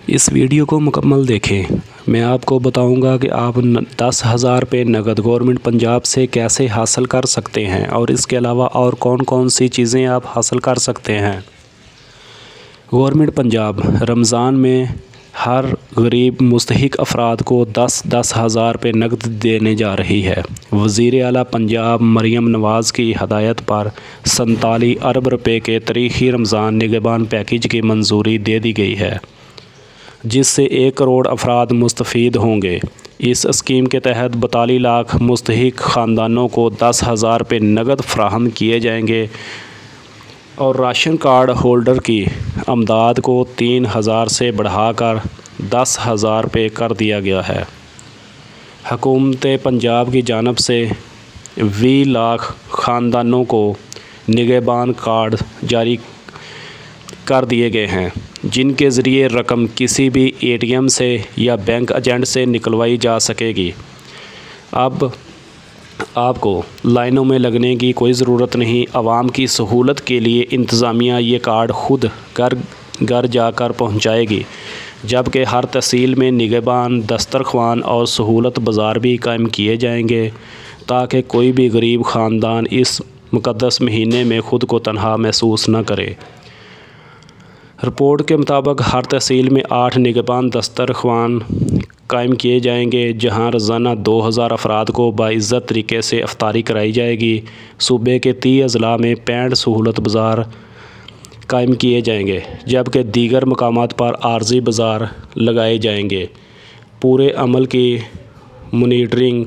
اس video کو مکمل دیکھیں۔ میں آپ کو بتاؤں گا کہ آپ 10,000 روپے نقد گورنمنٹ پنجاب سے کیسے حاصل کر سکتے ہیں اور اس کے علاوہ اور کون کون سی چیزیں آپ حاصل کر سکتے ہیں۔ گورنمنٹ پنجاب رمضان میں ہر غریب مستحق افراد کو 10,000 روپے نقد دینے جا رہی ہے۔ وزیر اعلیٰ پنجاب مریم نواز کی ہدایت پر 47 ارب روپے کے تاریخی رمضان نگہبان پیکیج کی منظوری دے دی گئی ہے، جس سے 1 کروڑ افراد مستفید ہوں گے۔ اس اسکیم کے تحت 42 لاکھ مستحق خاندانوں کو 10,000 روپے نقد فراہم کیے جائیں گے اور راشن کارڈ ہولڈر کی امداد کو 3,000 سے بڑھا کر 10,000 روپے کر دیا گیا ہے۔ حکومت پنجاب کی جانب سے 20 لاکھ خاندانوں کو نگہبان کارڈ جاری کر دیے گئے ہیں، جن کے ذریعے رقم کسی بھی ATM سے یا بینک ایجنٹ سے نکلوائی جا سکے گی۔ اب آپ کو لائنوں میں لگنے کی کوئی ضرورت نہیں۔ عوام کی سہولت کے لیے انتظامیہ یہ کارڈ خود گھر جا کر پہنچائے گی، جبکہ ہر تحصیل میں نگہبان دسترخوان اور سہولت بازار بھی قائم کیے جائیں گے، تاکہ کوئی بھی غریب خاندان اس مقدس مہینے میں خود کو تنہا محسوس نہ کرے۔ رپورٹ کے مطابق ہر تحصیل میں 8 نگہبان دسترخوان قائم کیے جائیں گے، جہاں روزانہ 2,000 افراد کو باعزت طریقے سے افطاری کرائی جائے گی۔ صوبے کے 30 اضلاع میں 65 سہولت بازار قائم کیے جائیں گے، جبکہ دیگر مقامات پر عارضی بازار لگائے جائیں گے۔ پورے عمل کی مانیٹرنگ